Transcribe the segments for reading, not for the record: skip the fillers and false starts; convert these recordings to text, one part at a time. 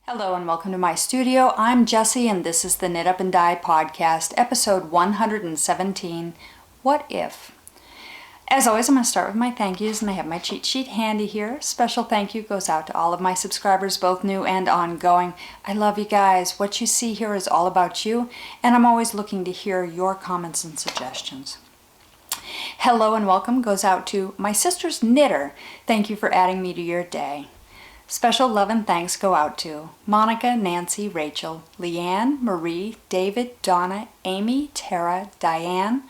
Hello and welcome to my studio. I'm Jessie and this is the Knit Up and Dye podcast, episode 117, What If? As always, I'm going to start with my thank yous and I have my cheat sheet handy here. Special thank you goes out to all of my subscribers, both new and ongoing. I love you guys. What you see here is all about you and I'm always looking to hear your comments and suggestions. Hello and welcome goes out to my sister's knitter. Thank you for adding me to your day. Special love and thanks go out to Monica, Nancy, Rachel, Leanne, Marie, David, Donna, Amy, Tara, Diane,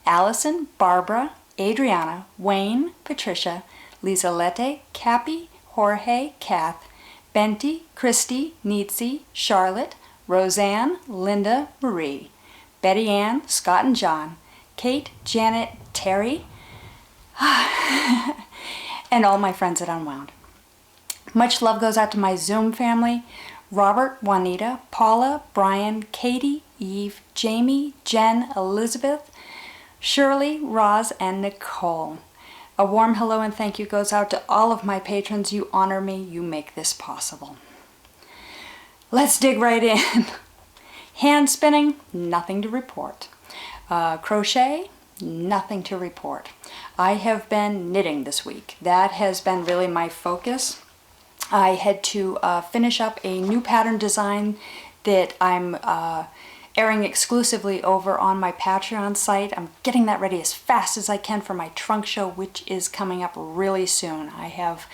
Allison, Barbara, Adriana, Wayne, Patricia, Lisa Lette, Cappy, Jorge, Kath, Benty, Christy, Neetsy, Charlotte, Roseanne, Linda, Marie, Betty Ann, Scott and John, Kate, Janet, Terry, and all my friends at Unwound. Much love goes out to my Zoom family, Robert, Juanita, Paula, Brian, Katie, Eve, Jamie, Jen, Elizabeth, Shirley, Roz, and Nicole. A warm hello and thank you goes out to all of my patrons. You honor me, you make this possible. Let's dig right in. Hand spinning, nothing to report. Crochet, nothing to report. I have been knitting this week. That has been really my focus. I had to finish up a new pattern design that I'm airing exclusively over on my Patreon site. I'm getting that ready as fast as I can for my trunk show, which is coming up really soon. I have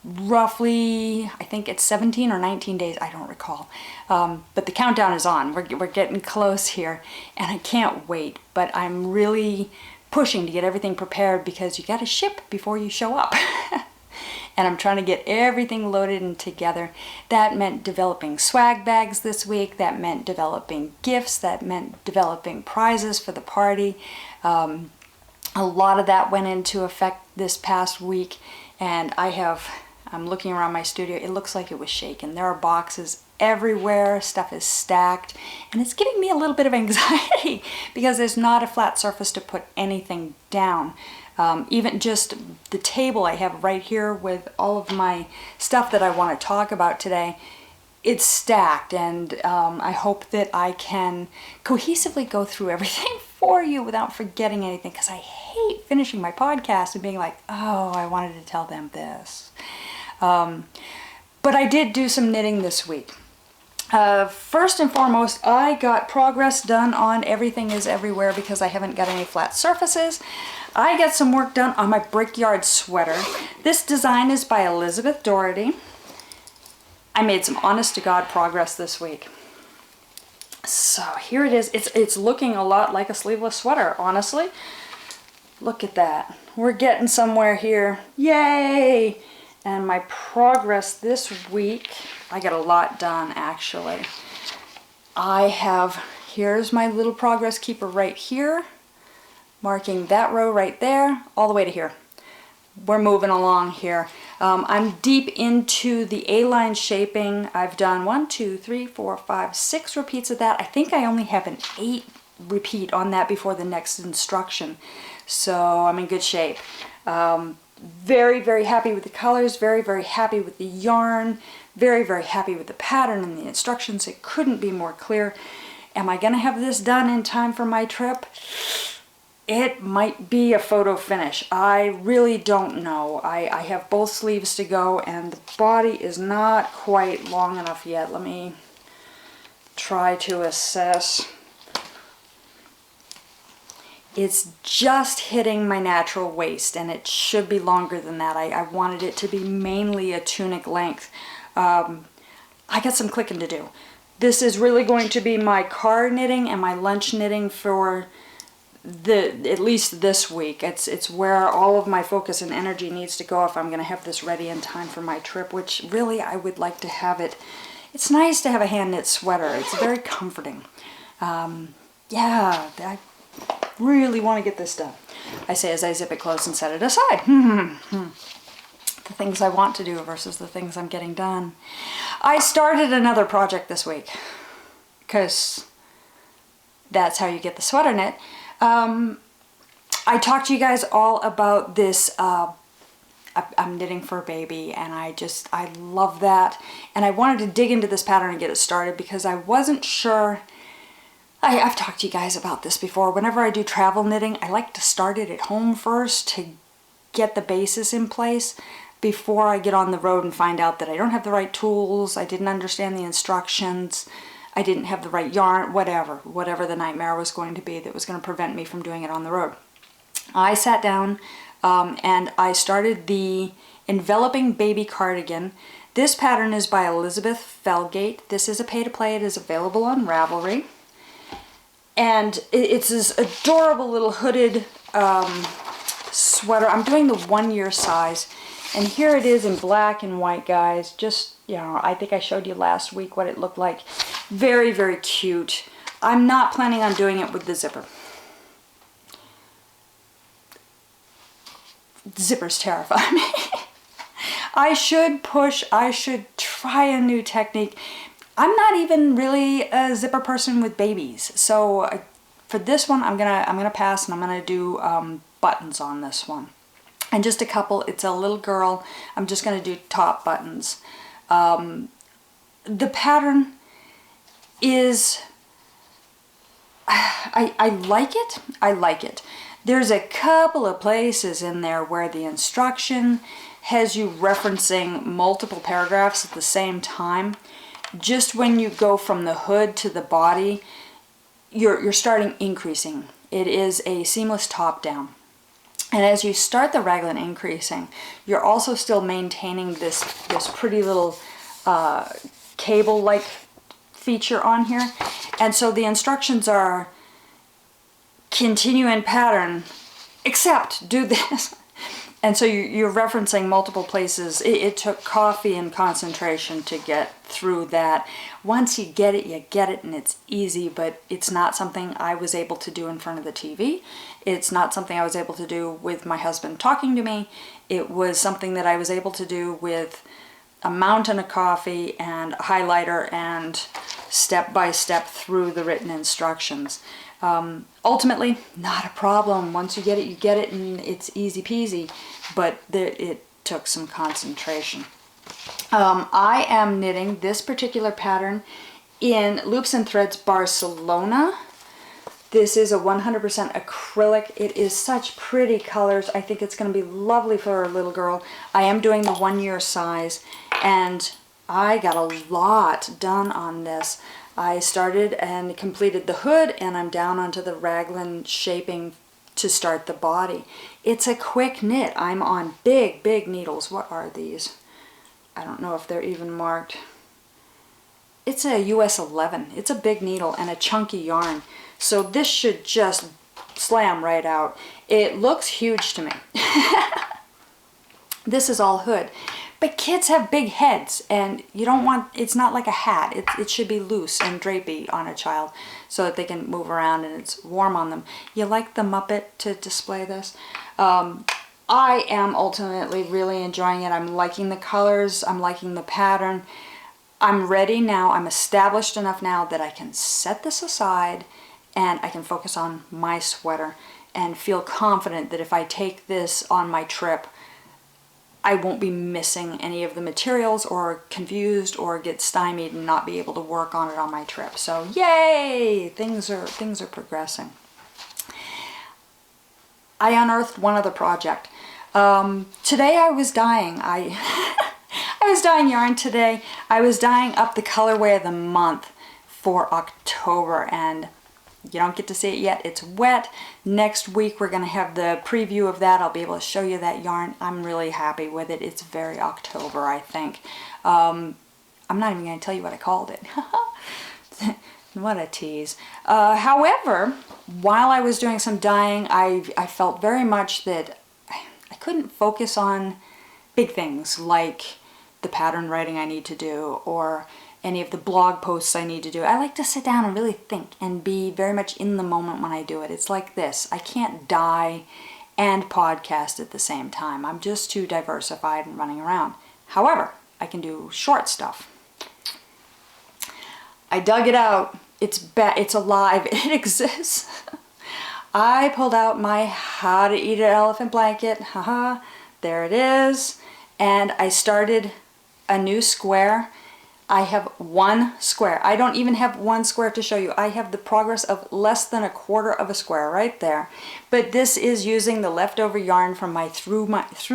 roughly, I think it's 17 or 19 days, I don't recall. But the countdown is on. We're getting close here and I can't wait, but I'm really pushing to get everything prepared because you got to ship before you show up. And I'm trying to get everything loaded and together. That meant developing swag bags this week. That meant developing gifts. That meant developing prizes for the party. A lot of that went into effect this past week. And I'm looking around my studio. It looks like it was shaken. There are boxes everywhere. Stuff is stacked. And it's giving me a little bit of anxiety because there's not a flat surface to put anything down. Even just the table I have right here with all of my stuff that I want to talk about today, it's stacked and I hope that I can cohesively go through everything for you without forgetting anything because I hate finishing my podcast and being like, oh, I wanted to tell them this. But I did do some knitting this week. First and foremost, I got progress done on Everything is Everywhere because I haven't got any flat surfaces. I got some work done on my Brickyard sweater. This design is by Elizabeth Doherty. I made some honest to God progress this week. So here it is. It's looking a lot like a sleeveless sweater, honestly. Look at that. We're getting somewhere here. Yay! And my progress this week, I got a lot done actually. Here's my little progress keeper right here, marking that row right there, all the way to here. We're moving along here. I'm deep into the A-line shaping. I've done 1, 2, 3, 4, 5, 6 repeats of that. I think I only have an 8 repeat on that before the next instruction. So I'm in good shape. Very, very happy with the colors, very, very happy with the yarn, very, very happy with the pattern and the instructions. It couldn't be more clear. Am I going to have this done in time for my trip? It might be a photo finish. I really don't know. I have both sleeves to go and the body is not quite long enough yet. Let me try to assess. It's just hitting my natural waist and it should be longer than that. I wanted it to be mainly a tunic length. I got some clicking to do. This is really going to be my car knitting and my lunch knitting for at least this week. It's where all of my focus and energy needs to go if I'm going to have this ready in time for my trip, which really I would like to have it. It's nice to have a hand knit sweater. It's very comforting. Yeah, I really want to get this done. I say as I zip it closed and set it aside. The things I want to do versus the things I'm getting done. I started another project this week because that's how you get the sweater knit. I talked to you guys all about this I'm knitting for a baby, and I love that. And I wanted to dig into this pattern and get it started because I wasn't sure. I've talked to you guys about this before. Whenever I do travel knitting, I like to start it at home first to get the basis in place before I get on the road and find out that I don't have the right tools, I didn't understand the instructions, I didn't have the right yarn, whatever the nightmare was going to be that was going to prevent me from doing it on the road. I sat down and I started the Enveloping Baby Cardigan. This pattern is by Elizabeth Felgate. This is a pay-to-play. It is available on Ravelry. And it's this adorable little hooded sweater. I'm doing the 1 year size. And here it is in black and white, guys. Just, you know, I think I showed you last week what it looked like. Very, very cute. I'm not planning on doing it with the zipper. Zippers terrify me. I should try a new technique. I'm not even really a zipper person with babies. So for this one, I'm gonna pass, and I'm gonna do buttons on this one. And just a couple. It's a little girl. I'm just going to do top buttons. The pattern is, I like it. I like it. There's a couple of places in there where the instruction has you referencing multiple paragraphs at the same time. Just when you go from the hood to the body, you're starting increasing. It is a seamless top down. And as you start the raglan increasing, you're also still maintaining this pretty little cable-like feature on here. And so the instructions are continue in pattern, except do this. And so you're referencing multiple places. It took coffee and concentration to get through that. Once you get it, and it's easy, but it's not something I was able to do in front of the TV. It's not something I was able to do with my husband talking to me. It was something that I was able to do with a mountain of coffee and a highlighter and step by step through the written instructions. Ultimately, not a problem. Once you get it, and it's easy peasy, but it took some concentration. I am knitting this particular pattern in Loops and Threads Barcelona. This is a 100% acrylic. It is such pretty colors. I think it's going to be lovely for a little girl. I am doing the 1 year size, and I got a lot done on this. I started and completed the hood, and I'm down onto the raglan shaping to start the body. It's a quick knit. I'm on big, big needles. What are these? I don't know if they're even marked. It's a US 11. It's a big needle and a chunky yarn. So this should just slam right out. It looks huge to me. This is all hood. But kids have big heads, and you don't want, it's not like a hat. It should be loose and drapey on a child so that they can move around and it's warm on them. You like the Muppet to display this? I am ultimately really enjoying it. I'm liking the colors. I'm liking the pattern. I'm ready now. I'm established enough now that I can set this aside and I can focus on my sweater and feel confident that if I take this on my trip, I won't be missing any of the materials or confused or get stymied and not be able to work on it on my trip. So yay! Things are progressing. I unearthed one other project. Today I was dyeing. I was dyeing yarn today. I was dyeing up the colorway of the month for October, and you don't get to see it yet. It's wet. Next week we're going to have the preview of that. I'll be able to show you that yarn. I'm really happy with it. It's very October, I think. I'm not even going to tell you what I called it. What a tease. However, while I was doing some dyeing, I felt very much that I couldn't focus on big things like the pattern writing I need to do or any of the blog posts I need to do. I like to sit down and really think and be very much in the moment when I do it. It's like this. I can't dye and podcast at the same time. I'm just too diversified and running around. However, I can do short stuff. I dug it out. It's alive. It exists. I pulled out my How to Eat an Elephant blanket. Haha. there it is. And I started a new square. I have one square. I don't even have one square to show you. I have the progress of less than a quarter of a square right there. But this is using the leftover yarn from my Through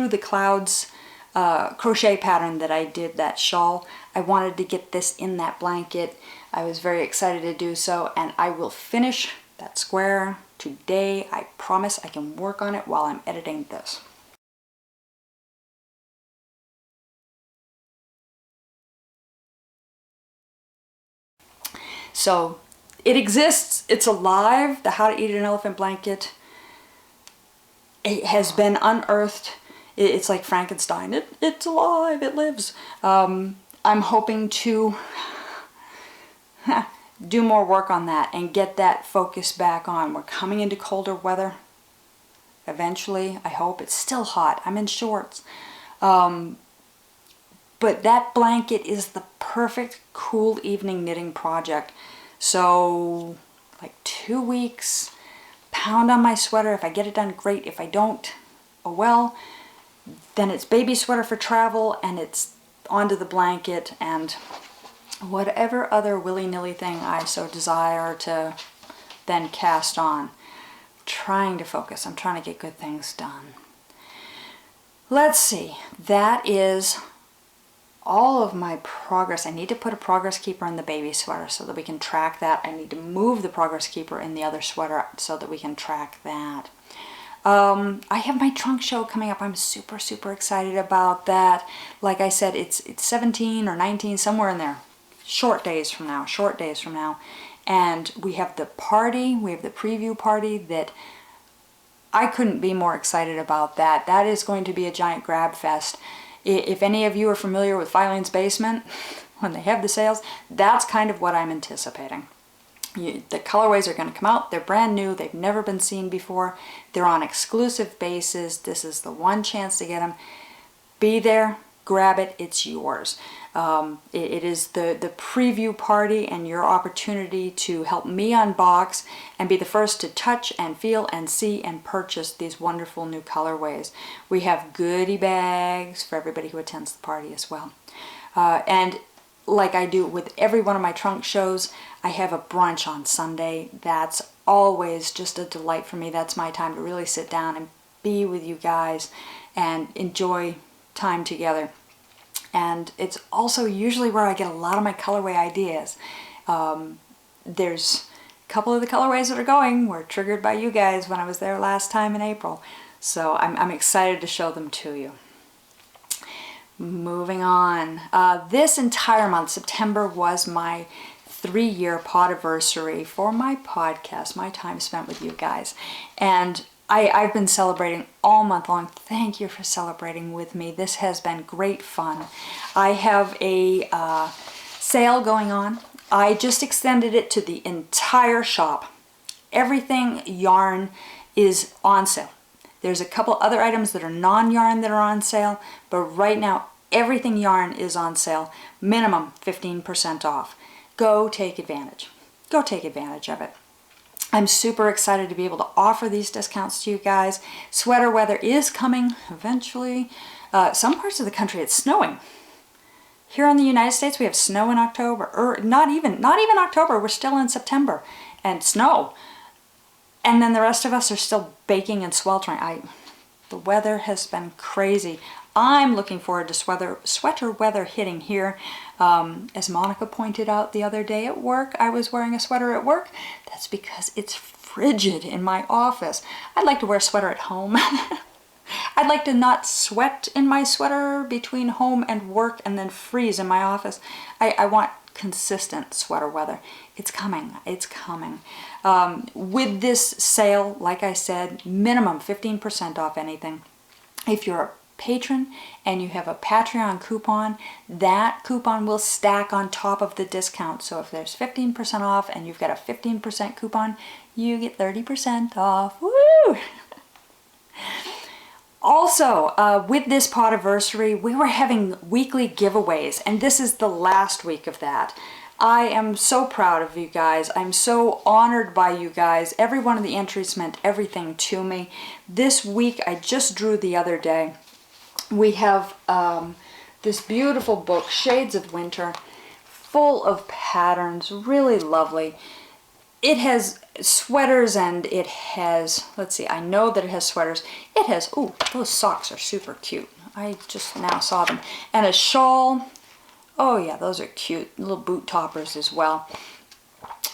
the Clouds crochet pattern that I did, that shawl. I wanted to get this in that blanket. I was very excited to do so, and I will finish that square today. I promise I can work on it while I'm editing this. So it exists, it's alive. The How to Eat an Elephant blanket, it has been unearthed. It's like Frankenstein. It's alive, it lives. I'm hoping to do more work on that and get that focus back on. We're coming into colder weather eventually, I hope. It's still hot. I'm in shorts. But that blanket is the perfect cool evening knitting project. So like 2 weeks, pound on my sweater. If I get it done, great. If I don't, oh well. Then it's baby sweater for travel, and it's onto the blanket, and whatever other willy-nilly thing I so desire to then cast on. Trying to focus. I'm trying to get good things done. Let's see. That is all of my progress. I need to put a progress keeper in the baby sweater so that we can track that. I need to move the progress keeper in the other sweater so that we can track that. I have my trunk show coming up. I'm super, super excited about that. Like I said, it's 17 or 19, somewhere in there. Short days from now. And we have the party, we have the preview party that I couldn't be more excited about that. That is going to be a giant grab fest. If any of you are familiar with Filene's Basement, when they have the sales, that's kind of what I'm anticipating. The colorways are going to come out. They're brand new. They've never been seen before. They're on exclusive basis. This is the one chance to get them. Be there. Grab it. It's yours. It is the preview party and your opportunity to help me unbox and be the first to touch and feel and see and purchase these wonderful new colorways. We have goodie bags for everybody who attends the party as well. And like I do with every one of my trunk shows, I have a brunch on Sunday. That's always just a delight for me. That's my time to really sit down and be with you guys and enjoy time together. And it's also usually where I get a lot of my colorway ideas. There's a couple of the colorways that are going were triggered by you guys when I was there last time in April. So I'm excited to show them to you. Moving on. This entire month, September, was my 3-year podiversary for my podcast, my time spent with you guys. And I've been celebrating all month long. Thank you for celebrating with me. This has been great fun. I have a sale going on. I just extended it to the entire shop. Everything yarn is on sale. There's a couple other items that are non-yarn that are on sale, but right now everything yarn is on sale. Minimum 15% off. Go take advantage. Go take advantage of it. I'm super excited to be able to offer these discounts to you guys. Sweater weather is coming eventually. Some parts of the country it's snowing. Here in the United States we have snow in October, or not even October, we're still in September, and snow. And then the rest of us are still baking and sweltering. The weather has been crazy. I'm looking forward to sweater weather hitting here. As Monica pointed out the other day at work, I was wearing a sweater at work. That's because it's frigid in my office. I'd like to wear a sweater at home. I'd like to not sweat in my sweater between home and work and then freeze in my office. I want consistent sweater weather. It's coming. It's coming. With this sale, like I said, minimum 15% off anything. If you're a patron and you have a Patreon coupon, that coupon will stack on top of the discount. So if there's 15% off and you've got a 15% coupon, you get 30% off. Woo! Also, with this podiversary, we were having weekly giveaways, and this is the last week of that. I am so proud of you guys. I'm so honored by you guys. Every one of the entries meant everything to me. This week, I just drew the other day We have this beautiful book, Shades of Winter, full of patterns, really lovely. It has sweaters and it has, let's see, I know that it has sweaters. It has, ooh, those socks are super cute. I just now saw them. And a shawl. Oh yeah, those are cute. Little boot toppers as well.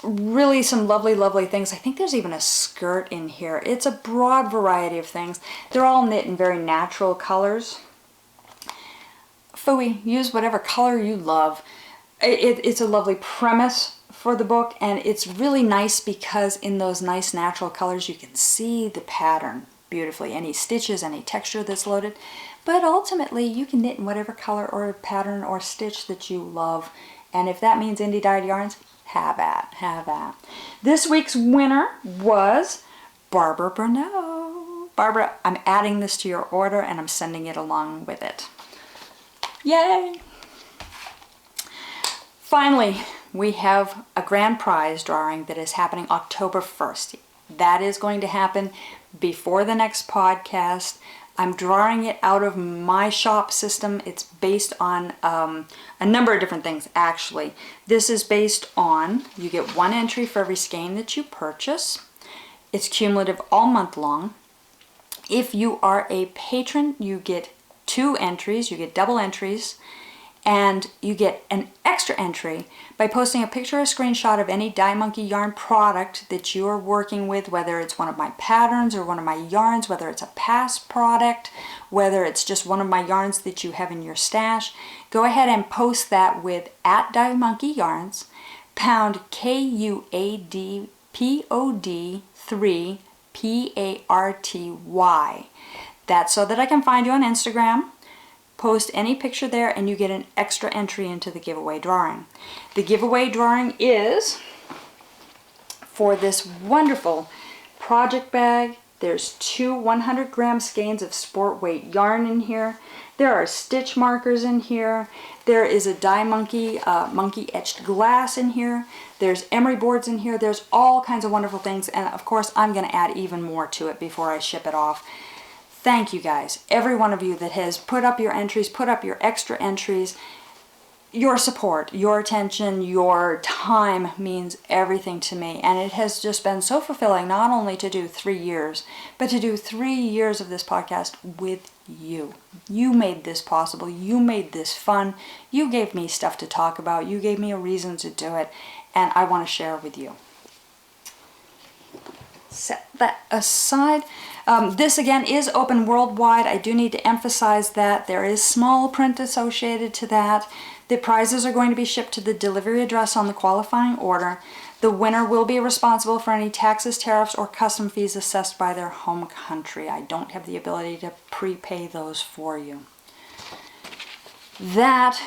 Really some lovely, lovely things. I think there's even a skirt in here. It's a broad variety of things. They're all knit in very natural colors. Phooey, use whatever color you love. It's a lovely premise for the book, and it's really nice because in those nice natural colors you can see the pattern beautifully. Any stitches, any texture that's loaded. But ultimately you can knit in whatever color or pattern or stitch that you love. And if that means indie dyed yarns, have at, have at. This week's winner was Barbara Burnell. Barbara, I'm adding this to your order and I'm sending it along with it. Yay! Finally, we have a grand prize drawing that is happening October 1st. That is going to happen before the next podcast. I'm drawing it out of my shop system. It's based on a number of different things, actually. This is based on, you get 1 entry for every skein that you purchase. It's cumulative all month long. If you are a patron, you get 2 entries, you get double entries, and you get an extra entry by posting a picture or screenshot of any Dye Monkey yarn product that you are working with, whether it's one of my patterns or one of my yarns, whether it's a past product, whether it's just one of my yarns that you have in your stash. Go ahead and post that with @DyeMonkeyYarns, pound KUADPOD 3 PARTY. That's so that I can find you on Instagram. Post any picture there and you get an extra entry into the giveaway drawing. The giveaway drawing is for this wonderful project bag. There's 2 100-gram skeins of sport weight yarn in here. There are stitch markers in here. There is a Dye Monkey monkey etched glass in here. There's emery boards in here. There's all kinds of wonderful things, and of course I'm going to add even more to it before I ship it off. Thank you guys, every one of you that has put up your entries, put up your extra entries. Your support, your attention, your time means everything to me, and it has just been so fulfilling not only to do 3 years, but to do 3 years of this podcast with you. You made this possible, you made this fun, you gave me stuff to talk about, you gave me a reason to do it, and I want to share with you. Set that aside. This again is open worldwide. I do need to emphasize that there is small print associated to that. The prizes are going to be shipped to the delivery address on the qualifying order. The winner will be responsible for any taxes, tariffs, or custom fees assessed by their home country. I don't have the ability to prepay those for you. That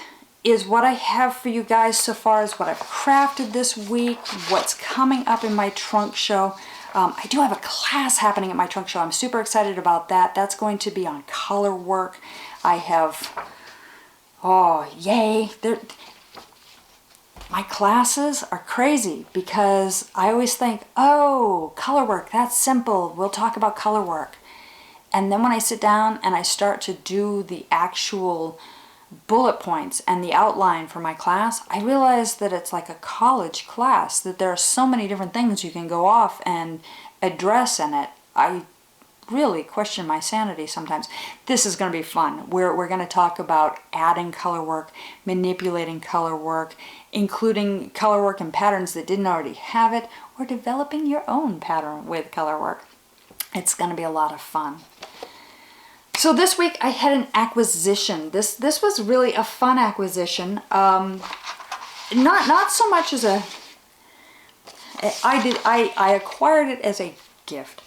is what I have for you guys so far as what I've crafted this week, what's coming up in my trunk show. I do have a class happening at my trunk show. I'm super excited about that. That's going to be on color work. I have, oh, yay. My classes are crazy because I always think, oh, color work, that's simple. We'll talk about color work. And then when I sit down and I start to do the actual bullet points and the outline for my class, I realize that it's like a college class, that there are so many different things you can go off and address in it. I really question my sanity sometimes. This is going to be fun. We're going to talk about adding color work, manipulating color work, including color work and patterns that didn't already have it, or developing your own pattern with color work. It's going to be a lot of fun. So this week I had an acquisition. This was really a fun acquisition. Not so much as I acquired it as a gift.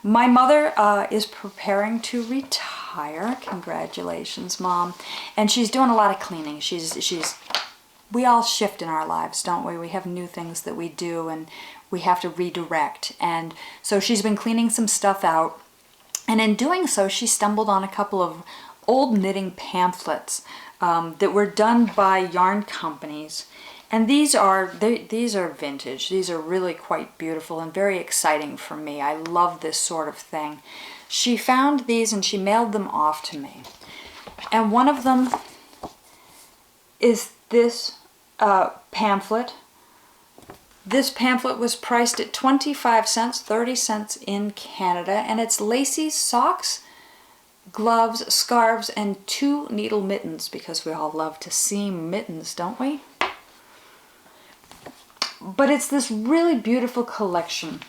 My mother is preparing to retire. Congratulations, Mom. And she's doing a lot of cleaning. We all shift in our lives, don't we? We have new things that we do and we have to redirect. And so she's been cleaning some stuff out. And in doing so, she stumbled on a couple of old knitting pamphlets that were done by yarn companies. And these are vintage. These are really quite beautiful and very exciting for me. I love this sort of thing. She found these and she mailed them off to me. And one of them is this pamphlet. This pamphlet was priced at 25 cents, 30 cents in Canada, and it's lacy socks, gloves, scarves, and 2 needle mittens, because we all love to seam mittens, don't we? But it's this really beautiful collection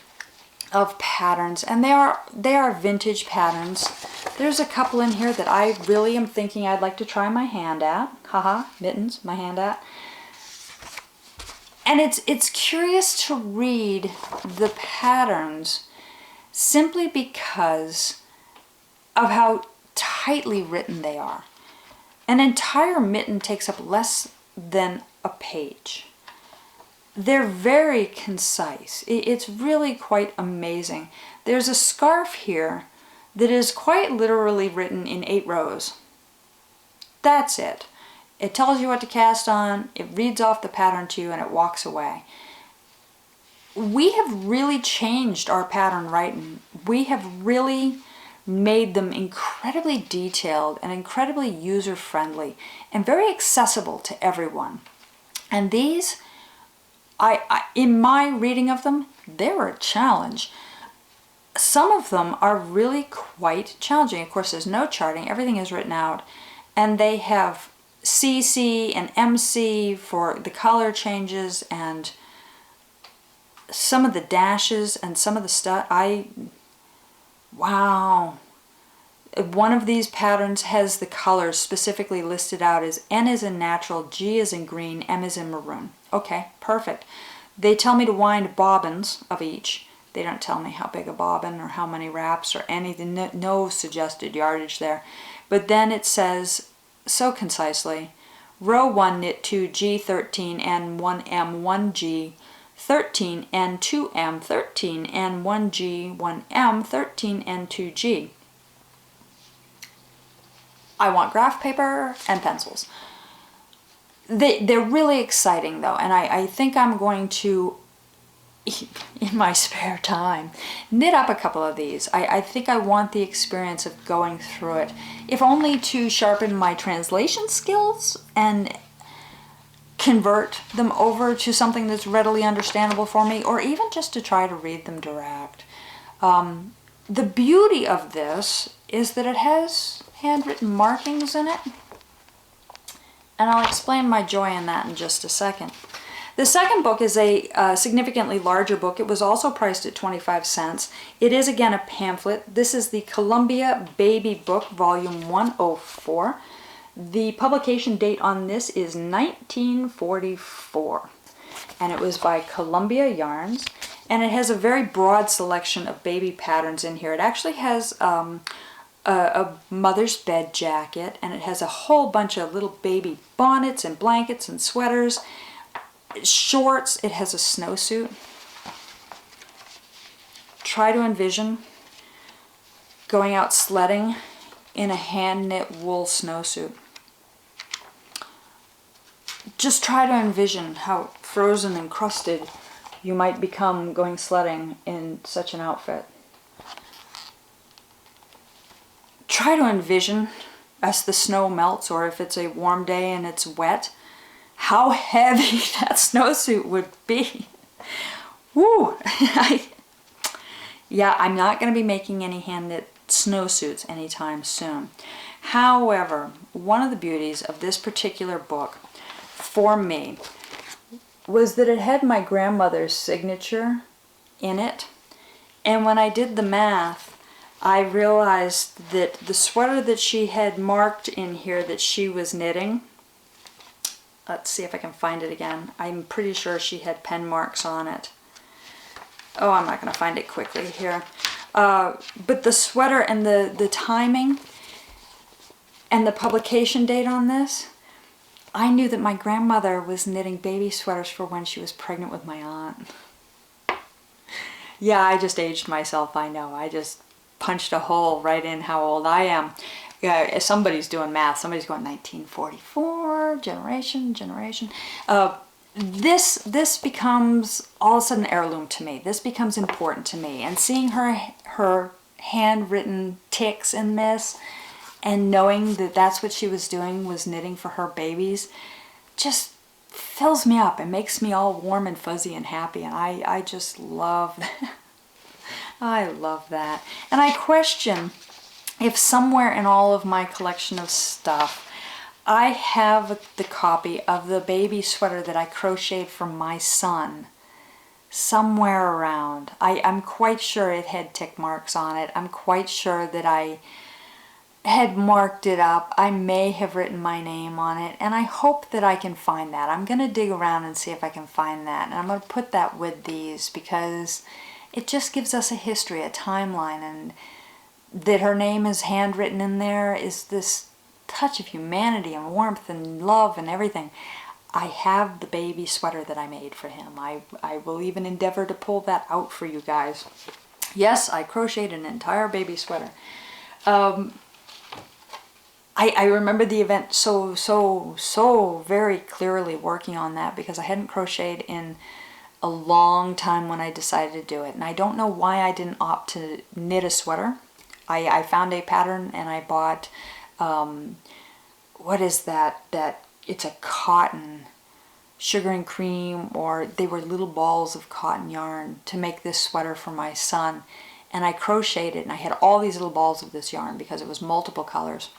of patterns, and they are vintage patterns. There's a couple in here that I really am thinking I'd like to try my hand at. Haha, mittens, my hand at. And it's curious to read the patterns simply because of how tightly written they are. An entire mitten takes up less than a page. They're very concise. It's really quite amazing. There's a scarf here that is quite literally written in 8 rows. That's it. It tells you what to cast on, it reads off the pattern to you, and it walks away. We have really changed our pattern writing. We have really made them incredibly detailed and incredibly user-friendly and very accessible to everyone. And these, in my reading of them, they were a challenge. Some of them are really quite challenging. Of course, there's no charting, everything is written out, and they have CC and MC for the color changes and some of the dashes and some of the stuff. Wow. One of these patterns has the colors specifically listed out as N is in natural, G is in green, M is in maroon. Okay, perfect. They tell me to wind bobbins of each. They don't tell me how big a bobbin or how many wraps or anything, no suggested yardage there. But then it says, so concisely, row 1 knit 2 G 13 and 1 M 1 G 13 and 2 M 13 and 1 G 1 M 13 and 2 G. I want graph paper and pencils. They're really exciting though, and I think I'm going to, in my spare time, knit up a couple of these. I think I want the experience of going through it, if only to sharpen my translation skills and convert them over to something that's readily understandable for me, or even just to try to read them direct. The beauty of this is that it has handwritten markings in it, and I'll explain my joy in that in just a second. The second book is a significantly larger book. It was also priced at 25 cents. It is again a pamphlet. This is the Columbia Baby Book, Volume 104. The publication date on this is 1944, and it was by Columbia Yarns, and it has a very broad selection of baby patterns in here. It actually has a mother's bed jacket, and it has a whole bunch of little baby bonnets and blankets and sweaters, shorts. It has a snowsuit. Try to envision going out sledding in a hand-knit wool snowsuit. Just try to envision how frozen and crusted you might become going sledding in such an outfit. Try to envision, as the snow melts, or if it's a warm day and it's wet, how heavy that snowsuit would be. Woo! Yeah, I'm not going to be making any hand-knit snowsuits anytime soon. However, one of the beauties of this particular book for me was that it had my grandmother's signature in it, and when I did the math, I realized that the sweater that she had marked in here that she was knitting, let's see if I can find it again. I'm pretty sure she had pen marks on it. Oh, I'm not going to find it quickly here. But the sweater and the timing and the publication date on this, I knew that my grandmother was knitting baby sweaters for when she was pregnant with my aunt. Yeah, I just aged myself, I know. I just punched a hole right in how old I am. Yeah, somebody's doing math. Somebody's going 1944, generation. This becomes all of a sudden heirloom to me. This becomes important to me. And seeing her handwritten ticks in this, and knowing that that's what she was doing, was knitting for her babies, just fills me up and makes me all warm and fuzzy and happy. And I just love that. I love that. And I question if somewhere in all of my collection of stuff, I have the copy of the baby sweater that I crocheted for my son somewhere around. I'm quite sure it had tick marks on it. I'm quite sure that I had marked it up. I may have written my name on it, and I hope that I can find that. I'm going to dig around and see if I can find that, and I'm going to put that with these because it just gives us a history, a timeline, and that her name is handwritten in there is this touch of humanity and warmth and love and everything. I have the baby sweater that I made for him. I will even endeavor to pull that out for you guys. Yes, I crocheted an entire baby sweater. I remember the event so very clearly, working on that, because I hadn't crocheted in a long time when I decided to do it. And I don't know why I didn't opt to knit a sweater. I found a pattern and I bought, what is that? It's a cotton, sugar and cream, or they were little balls of cotton yarn to make this sweater for my son. And I crocheted, and I had all these little balls of this yarn because it was multiple colors.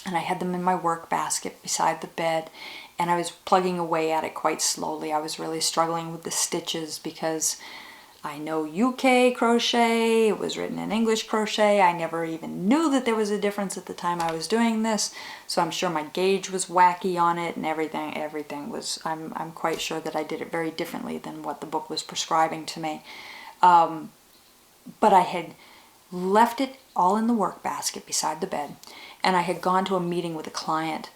And I had them in my work basket beside the bed, and I was plugging away at it quite slowly. I was really struggling with the stitches because I know UK crochet, it was written in English crochet. I never even knew that there was a difference at the time I was doing this, so I'm sure my gauge was wacky on it, and everything was, I'm quite sure that I did it very differently than what the book was prescribing to me. But I had left it all in the work basket beside the bed, and I had gone to a meeting with a client,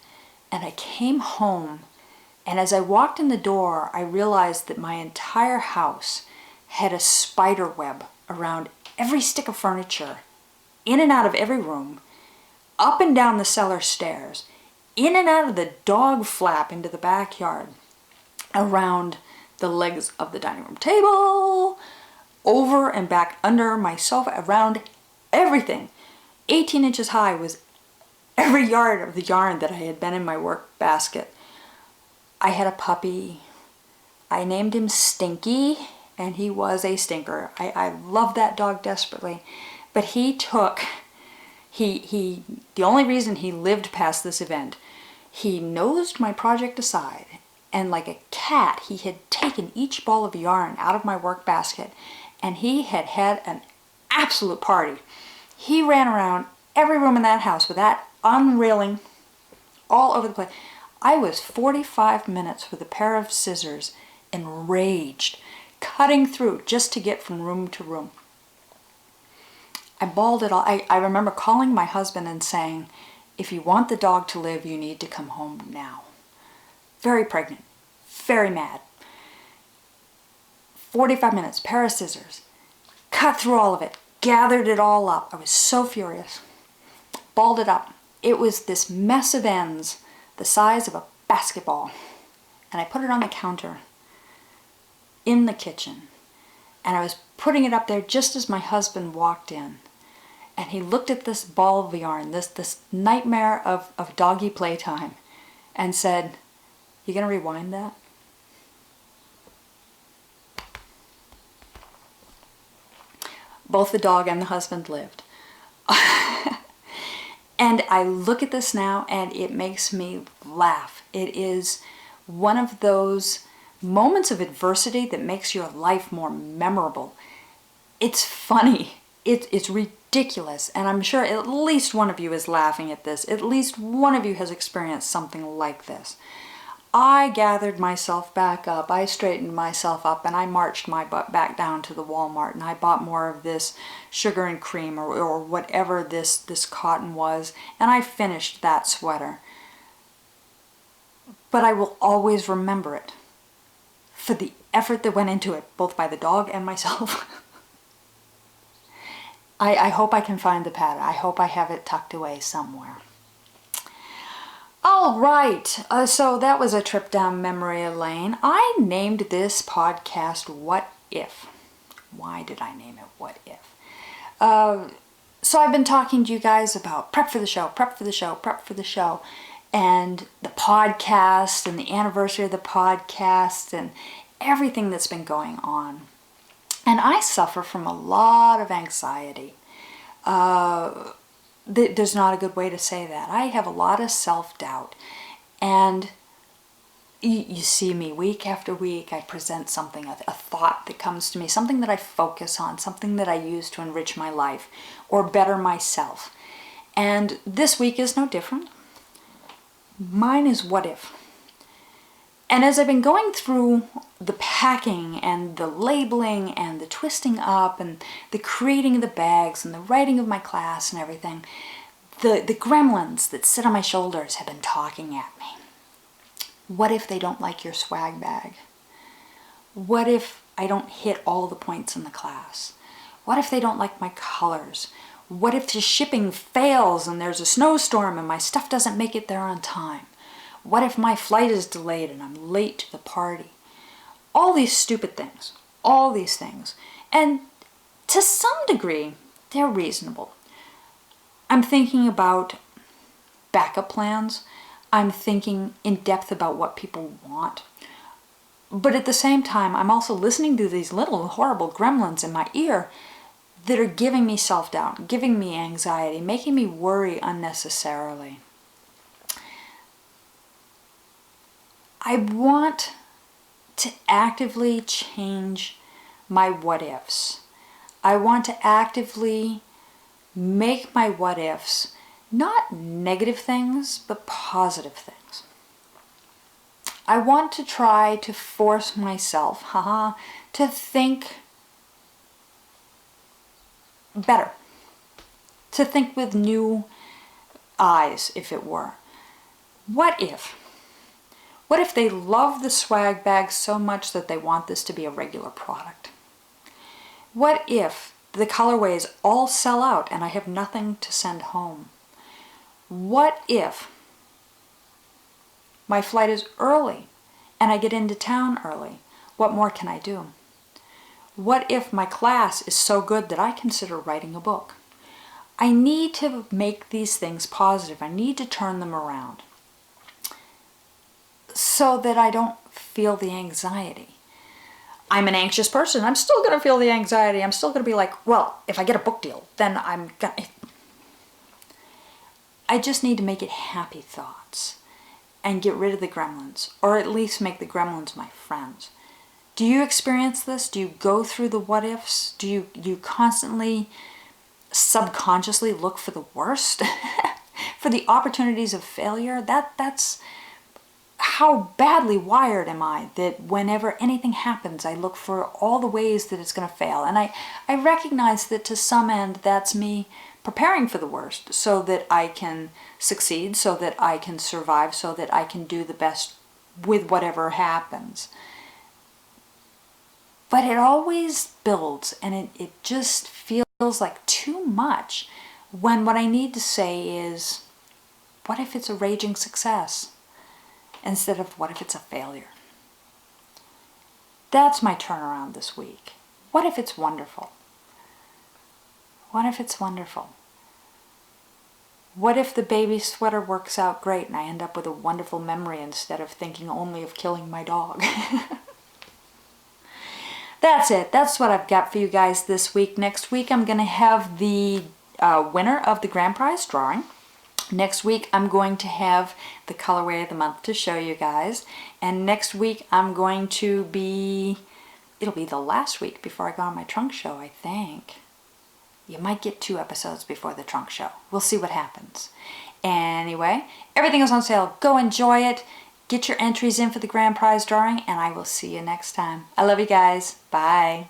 and I came home, and as I walked in the door, I realized that my entire house had a spider web around every stick of furniture, in and out of every room, up and down the cellar stairs, in and out of the dog flap into the backyard, around the legs of the dining room table, over and back under my sofa, around everything. 18 inches high was every yard of the yarn that I had been in my work basket. I had a puppy. I named him Stinky, and he was a stinker. I loved that dog desperately. But the only reason he lived past this event, he nosed my project aside, and like a cat, he had taken each ball of yarn out of my work basket, and he had had an absolute party. He ran around every room in that house with that unreeling all over the place. I was 45 minutes with a pair of scissors, enraged, cutting through just to get from room to room. I bawled it all. I remember calling my husband and saying, if you want the dog to live, you need to come home now. Very pregnant, very mad. 45 minutes, pair of scissors, cut through all of it, gathered it all up. I was so furious. Balled it up. It was this mess of ends the size of a basketball. And I put it on the counter in the kitchen. And I was putting it up there just as my husband walked in. And he looked at this ball of yarn, this nightmare of doggy playtime, and said, "You gonna rewind that?" Both the dog and the husband lived. And I look at this now and it makes me laugh. It is one of those moments of adversity that makes your life more memorable. It's funny. It's ridiculous. And I'm sure at least one of you is laughing at this. At least one of you has experienced something like this. I gathered myself back up, I straightened myself up, and I marched my butt back down to the Walmart, and I bought more of this sugar and cream or whatever this cotton was, and I finished that sweater. But I will always remember it for the effort that went into it, both by the dog and myself. I hope I can find the pattern. I hope I have it tucked away somewhere. All right, so that was a trip down memory lane. I named this podcast What If. Why did I name it What If? So I've been talking to you guys about prep for the show, and the podcast and the anniversary of the podcast and everything that's been going on. And I suffer from a lot of anxiety. There's not a good way to say that. I have a lot of self-doubt. And you see me week after week, I present something, a thought that comes to me, something that I focus on, something that I use to enrich my life or better myself. And this week is no different. Mine is what if. And as I've been going through the packing and the labeling and the twisting up and the creating of the bags and the writing of my class and everything, the gremlins that sit on my shoulders have been talking at me. What if they don't like your swag bag? What if I don't hit all the points in the class? What if they don't like my colors? What if the shipping fails and there's a snowstorm and my stuff doesn't make it there on time? What if my flight is delayed and I'm late to the party? All these stupid things, all these things. And to some degree, they're reasonable. I'm thinking about backup plans. I'm thinking in depth about what people want. But at the same time, I'm also listening to these little horrible gremlins in my ear that are giving me self-doubt, giving me anxiety, making me worry unnecessarily. I want to actively change my what-ifs. I want to actively make my what-ifs not negative things, but positive things. I want to try to force myself, to think better. To think with new eyes, if it were. What if? What if they love the swag bag so much that they want this to be a regular product? What if the colorways all sell out and I have nothing to send home? What if my flight is early and I get into town early? What more can I do? What if my class is so good that I consider writing a book? I need to make these things positive. I need to turn them around so that I don't feel the anxiety. I'm an anxious person. I'm still going to feel the anxiety. I'm still going to be like, well, if I get a book deal, then I'm going to... I just need to make it happy thoughts and get rid of the gremlins, or at least make the gremlins my friends. Do you experience this? Do you go through the what-ifs? Do you constantly subconsciously look for the worst? For the opportunities of failure? That's how badly wired am I, that whenever anything happens, I look for all the ways that it's going to fail. And I recognize that to some end, that's me preparing for the worst so that I can succeed, so that I can survive, so that I can do the best with whatever happens. But it always builds, and it just feels like too much when what I need to say is, what if it's a raging success instead of what if it's a failure? That's my turnaround this week. What if it's wonderful? What if it's wonderful? What if the baby sweater works out great and I end up with a wonderful memory instead of thinking only of killing my dog? That's it. That's what I've got for you guys this week. Next week I'm going to have the winner of the grand prize drawing. Next week I'm going to have the colorway of the month to show you guys. And next week I'm going to be... It'll be the last week before I go on my trunk show, I think. You might get 2 episodes before the trunk show. We'll see what happens. Anyway, everything is on sale. Go enjoy it. Get your entries in for the grand prize drawing, and I will see you next time. I love you guys. Bye.